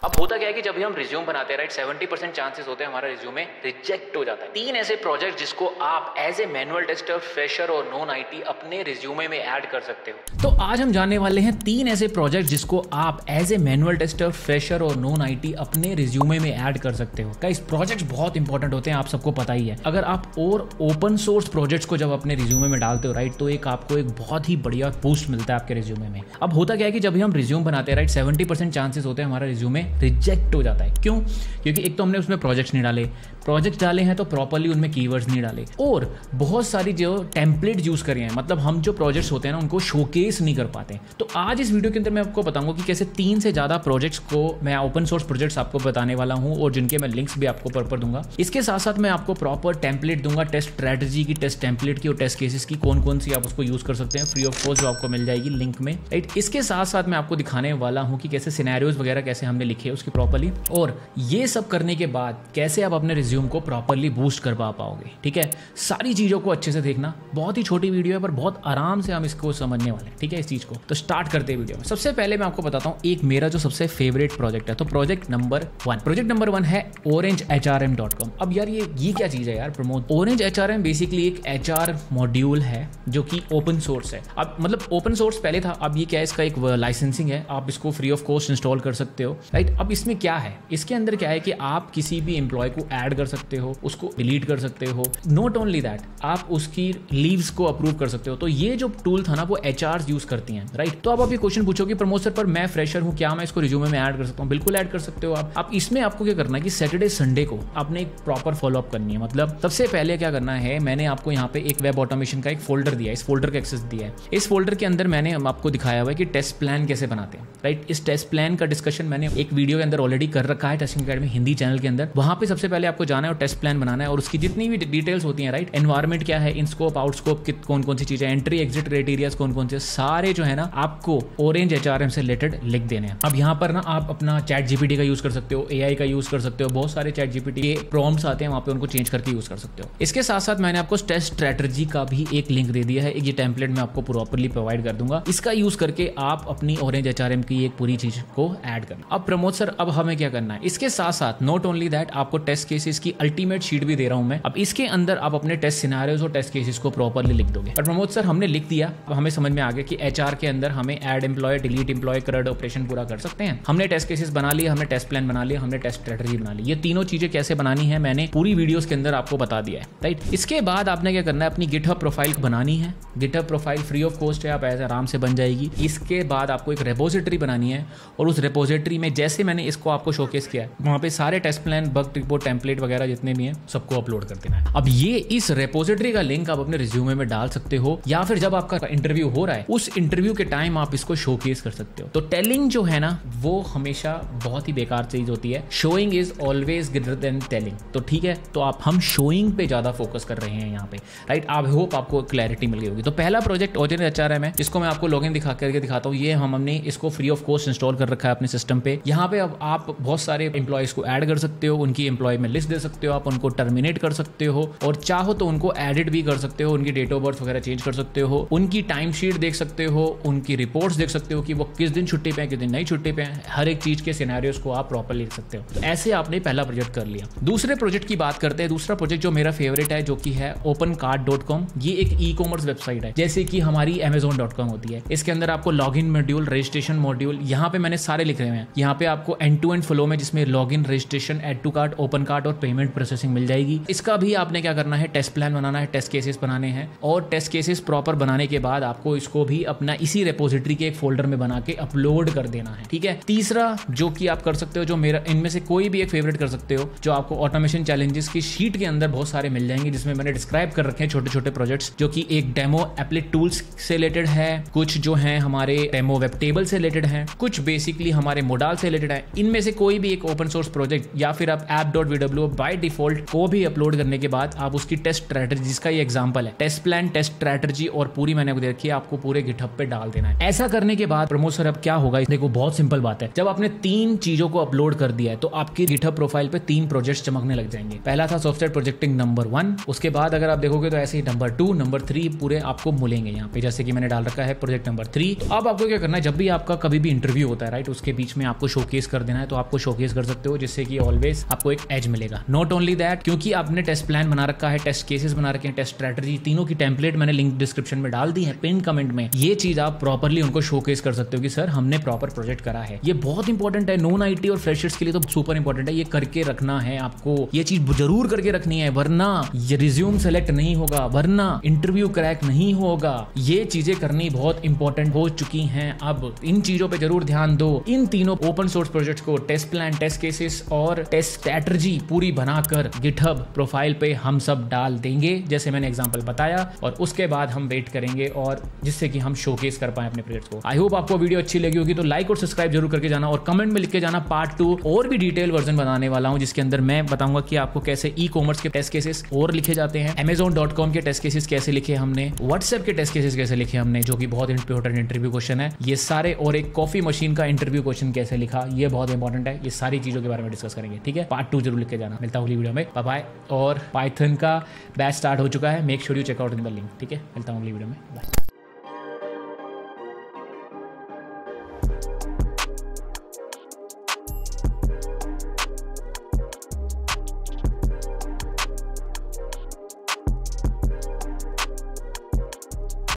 अब होता क्या है कि जब भी हम रिज्यूम बनाते हैं राइट 70% चांसेस होते हैं हमारा रिज्यूमे रिजेक्ट हो जाता है। 3 ऐसे प्रोजेक्ट जिसको आप as a manual tester, fresher और नॉन आईटी अपने रिज्यूमे में ऐड कर सकते हो। तो आज हम जानने वाले हैं 3 ऐसे प्रोजेक्ट जिसको आप as a manual tester, fresher और नॉन आईटी अपने रिज्यूमे में ऐड कर सकते हो। गाइस प्रोजेक्ट्स बहुत इंपॉर्टेंट होते हैं, आप सबको पता ही है। अगर आप और ओपन सोर्स प्रोजेक्ट्स को जब अपने रिज्यूमे में डालते हो राइट, तो आपको एक बहुत ही बढ़िया बूस्ट मिलता है आपके रिज्यूमे में। अब होता क्या है कि जब भी हम रिज्यूम बनाते हैं राइट 70% चांसेस होते हैं हमारा रिज्यूमे रिजेक्ट हो जाता है। क्यों? क्योंकि एक तो हमने उसमें प्रोजेक्ट्स नहीं डाले, प्रोजेक्ट डाले हैं तो प्रॉपर्ली उनमें कीवर्ड्स नहीं डाले, और बहुत सारी जो टेम्पलेट यूज करे हैं, मतलब हम जो प्रोजेक्ट्स होते हैं ना उनको शोकेस नहीं कर पाते। तो आज इस वीडियो के अंदर मैं आपको बताऊंगा कि कैसे 3 से ज्यादा प्रोजेक्ट्स को मैं ओपन सोर्स प्रोजेक्ट्स आपको बताने वाला हूं, और जिनके मैं लिंक्स भी आपको पर दूंगा। इसके साथ साथ मैं आपको प्रॉपर टेम्पलेट दूंगा, टेस्ट स्ट्रेटजी की, टेस्ट टेम्पलेट की और टेस्ट केसेस की, कौन कौन सी आप उसको यूज कर सकते हैं फ्री ऑफ कॉस्ट, जो आपको मिल जाएगी लिंक में राइट। इसके साथ साथ मैं आपको दिखाने वाला हूं कि कैसे सिनेरियोज वगैरह कैसे हमने लिखे उसकी प्रॉपर्ली, और ये सब करने के बाद कैसे आप अपने रिज्यूम को प्रॉपर्ली बूस्ट कर पाओगे। ठीक है, सारी चीजों को अच्छे से देखना। बहुत ही छोटी वीडियो है पर बहुत आराम से हम इसको समझने वाले हैं। ठीक है, इस चीज को तो स्टार्ट करते हैं वीडियो में। सबसे पहले मैं आपको बताता हूं एक मेरा जो सबसे फेवरेट प्रोजेक्ट है। तो प्रोजेक्ट नंबर 1 है orangehrm.com। अब यार ये क्या चीज है यार प्रमोद? orangehrm बेसिकली एक HR मॉड्यूल है जो कि ओपन सोर्स है। अब मतलब ओपन सोर्स पहले था, अब ये क्या है, इसका एक लाइसेंसिंग है, आप इसको फ्री ऑफ कॉस्ट इंस्टॉल कर सकते हो राइट। अब इसमें क्या है, इसके अंदर क्या है कि आप किसी भी एम्प्लॉय को ऐड कर सकते हो, उसको डिलीट कर सकते हो। नॉट ओनली दैट, आप उसकी लीव्स को अप्रूव कर सकते हो। तो ये जो टूल था ना वो HRs यूज करती हैं राइट। तो अब ये क्वेश्चन पूछोगे प्रमोद सर पर मैं फ्रेशर हूं, क्या मैं इसको रिज्यूमे में ऐड कर सकता हूं? बिल्कुल ऐड कर सकते हो आप। इसमें आपको क्या करना है कि सैटरडे संडे को आपने एक प्रॉपर फॉलोअप करनी है। मतलब सबसे पहले क्या करना है, मैंने आपको यहाँ पे एक वेब ऑटोमेशन का एक फोल्डर दिया है, इस फोल्डर का एक्सेस दिया है। इस फोल्डर के अंदर मैंने आपको दिखाया हुआ है कि टेस्ट प्लान कैसे बनाते हैं राइट। इस टेस्ट प्लान का डिस्कशन मैंने एक वीडियो के अंदर ऑलरेडी कर रखा है टेस्टिंग अकेडमी हिंदी चैनल के अंदर। वहां पे सबसे पहले आपको जाना है और टेस्ट प्लान बनाना है, और उसकी जितनी भी डिटेल्स होती हैं राइट, एनवायरमेंट क्या है, इन स्कोप आउट स्कोप कौन कौन सी चीजें, एंट्री एग्जिट क्राइटेरियाज कौन कौन से, सारे जो है ना आपको orangehrm से रिलेटेड लिख देने हैं। अब यहाँ पर ना आप अपना चैट जीपीटी का यूज कर सकते हो, AI का यूज कर सकते हो, बहुत सारे चैट जीपीटी के प्रॉम्प्ट्स आते हैं वहां पे, उनको चेंज करके यूज कर सकते हो। इसके साथ साथ मैंने आपको टेस्ट स्ट्रेटजी का भी एक लिंक दे दिया है, ये टेम्पलेट मैं आपको प्रॉपर्ली प्रोवाइड कर दूंगा। इसका यूज करके आप अपनी orangehrm की एक पूरी चीज को ऐड करना। अब प्रमोद सर अब हमें क्या करना है, इसके साथ साथ नॉट ओनली दैट आपको टेस्ट केसेस की अल्टीमेट शीट भी दे रहा हूं मैं। अब इसके अंदर आप अपने टेस्ट सिनेरियोज और टेस्ट केसेस को प्रॉपर्ली लिख दोगे। और प्रमोद सर हमने लिख दिया, अब हमें समझ में आ गया कि HR के अंदर हमें add employ, delete employ, CRUD operation पूरा कर सकते हैं। हमने टेस्ट केसेस बना लिया, हमने टेस्ट प्लान बना लिया, हमने टेस्ट स्ट्रेटजी बना ली। ये तीनों चीजें कैसे बनानी है मैंने पूरी वीडियोस के अंदर आपको बता दिया है राइट। इसके बाद आपने क्या करना है, अपनी गिटहब प्रोफाइल बनानी है। GitHub profile free of cost है, आप ऐसे आराम से बन जाएगी। इसके बाद आपको एक रेपोजिटरी बनानी है, और उस रेपोजिटरी में जैसे मैंने इसको आपको शोकेस किया है वहां पे सारे test plan, bug report, template वगैरह जितने भी हैं सबको अपलोड कर देना है। अब ये इस रेपोजिटरी का लिंक आप अपने रिज्यूमे में डाल सकते हो, या फिर जब आपका इंटरव्यू हो रहा है उस इंटरव्यू के टाइम आप इसको शोकेस कर सकते हो। तो टेलिंग जो है ना वो हमेशा बहुत ही बेकार चीज होती है, showing is always greater than telling. तो ठीक है, तो हम शोइंग पे ज्यादा फोकस कर रहे हैं यहाँ पे राइट। आई होप आपको क्लैरिटी मिल गई होगी। तो पहला प्रोजेक्ट orangehrm है, जिसको मैं आपको लॉगिन दिखा करके दिखाता हूँ। ये हमने इसको फ्री ऑफ कॉस्ट इंस्टॉल कर रखा है अपने सिस्टम पे। यहाँ पे अब आप बहुत सारे एम्प्लॉयज को ऐड कर सकते हो, उनकी एम्प्लॉय में लिस्ट दे सकते हो, आप उनको टर्मिनेट कर सकते हो, और चाहो तो उनको एडिट भी कर सकते हो, उनकी डेट ऑफ बर्थ वगैरह चेंज कर सकते हो, उनकी टाइम शीट देख सकते हो, उनकी रिपोर्ट्स देख सकते हो कि वो किस दिन छुट्टी पे हैं, किस दिन नहीं छुट्टी पे हैं। हर एक चीज के सिनेरियोस को आप प्रॉपर्ली लिख सकते हो। तो ऐसे आपने पहला प्रोजेक्ट कर लिया। दूसरे प्रोजेक्ट की बात करते हैं। दूसरा प्रोजेक्ट जो मेरा फेवरेट है, जो कि है opencart.com। ये एक ई-कॉमर्स वेबसाइट है, जैसे कि हमारी amazon.com होती है। इसके अंदर आपको लॉगिन मॉड्यूल, रजिस्ट्रेशन मॉड्यूल, यहाँ पे मैंने सारे लिख रहे हैं। यहाँ पे आपको एंड टू एंड फ्लो में, जिसमें login, registration, add to cart, open cart और पेमेंट प्रोसेसिंग मिल जाएगी। इसका भी आपने क्या करना है, टेस्ट प्लान बनाना है, टेस्ट केसेस बनाने हैं, और टेस्ट केसेस प्रॉपर बनाने के बाद आपको इसको भी अपना इसी रेपोजिटरी के एक फोल्डर में बना के अपलोड कर देना है। ठीक है। तीसरा जो कि आप कर सकते हो, जो मेरा इनमें से कोई भी एक फेवरेट कर सकते हो, जो आपको ऑटोमेशन चैलेंजेस की शीट के अंदर बहुत सारे मिल जाएंगे, जिसमें मैंने डिस्क्राइब कर रखे हैं छोटे छोटे प्रोजेक्ट्स, जो कि एक डेमो एप्लेट टूल्स से रिलेटेड है, कुछ जो है हमारे डेमो वेब टेबल से रिलेटेड है, कुछ बेसिकली हमारे मोडाल से रिलेटेड है। इनमें से कोई भी एक ओपन सोर्स प्रोजेक्ट, या फिर आप app.vw बाय डिफॉल्ट को भी अपलोड करने के बाद आप उसकी टेस्ट स्ट्रेटजी, जिसका ये एग्जांपल है, टेस्ट प्लान, टेस्ट स्ट्रेटजी और पूरी मैंने आपको दे रखी है, आपको पूरे गिटहब पे डाल देना है। ऐसा करने के बाद प्रमोद सर अब क्या होगा, देखो बहुत सिंपल बात है, जब आपने 3 चीजों को अपलोड कर दिया है तो आपकी गिटहब प्रोफाइल पे 3 प्रोजेक्ट्स चमकने लग जाएंगे। पहला था सॉफ्टवेयर प्रोजेक्टिंग नंबर 1, उसके बाद अगर आप देखोगे तो ऐसे ही नंबर 2, नंबर 3 पूरे आपको मिलेंगे यहाँ पे, जैसे कि मैंने डाल रखा है प्रोजेक्ट नंबर 3। तो अब आपको क्या करना है, जब भी आपका कभी भी इंटरव्यू होता है राइट, उसके बीच में आपको शोकेस कर देना है, तो आपको शोकेस कर सकते हो, जिससे कि ऑलवेज आपको एक एज मिलेगा। नॉट ओनली दैट, क्योंकि आपने टेस्ट प्लान बना रखा है, टेस्ट केसेस बना रखे हैं, टेस्ट स्ट्रेटजी, तीनों की टेम्पलेट मैंने लिंक डिस्क्रिप्शन में डाल दी है, पिन कमेंट में। ये चीज आप प्रॉपर्ली उनको शोकेस कर सकते हो कि सर हमने प्रॉपर प्रोजेक्ट करा है। ये बहुत इंपॉर्टेंट है, नॉन आईटी और फ्रेशर्स के लिए तो सुपर इंपॉर्टेंट है, ये करके रखना है आपको, ये चीज जरूर करके रखनी है, वरना ये रिज्यूम सेलेक्ट नहीं होगा, वरना इंटरव्यू क्रैक नहीं होगा। ये चीजें करनी बहुत इंपॉर्टेंट हो चुकी हैं। अब इन चीजों पे जरूर ध्यान दो। इन तीनों ओपन सोर्स प्रोजेक्ट्स को टेस्ट प्लान, टेस्ट केसेस और टेस्ट स्ट्रेटजी पूरी बनाकर गिटहब प्रोफाइल पे हम सब डाल देंगे, जैसे मैंने एग्जांपल बताया, और उसके बाद हम वेट करेंगे और जिससे कि हम शोकेस कर पाए अपने प्रोजेक्ट्स को। आई होप आपको वीडियो अच्छी लगी होगी, तो लाइक और सब्सक्राइब जरूर करके जाना और कमेंट में लिख के जाना पार्ट 2 और भी डिटेल वर्जन बनाने वाला हूं, जिसके अंदर मैं बताऊंगा कि आपको कैसे ई कॉमर्स के टेस्ट केसेस और लिखे जाते हैं, Amazon.com के टेस्ट केसेस कैसे लिखे हमने, व्हाट्सएप के टेस्ट केसेस कैसे लिखे हमने, जो कि बहुत इंपॉर्टेंट इंटरव्यू क्वेश्चन है ये सारे, और एक कॉफी मशीन का इंटरव्यू क्वेश्चन कैसे लिखा, ये बहुत इंपॉर्टेंट है। ये सारी चीजों के बारे में डिस्कस करेंगे, ठीक है। पार्ट 2 जरूर लिख के जाना। मिलता हूँ अगली वीडियो में, बाय बाय। और पाइथन का बैच स्टार्ट हो चुका है, make sure you check out in the link, ठीक है। मिलता हूँ अगली वीडियो में, बाय।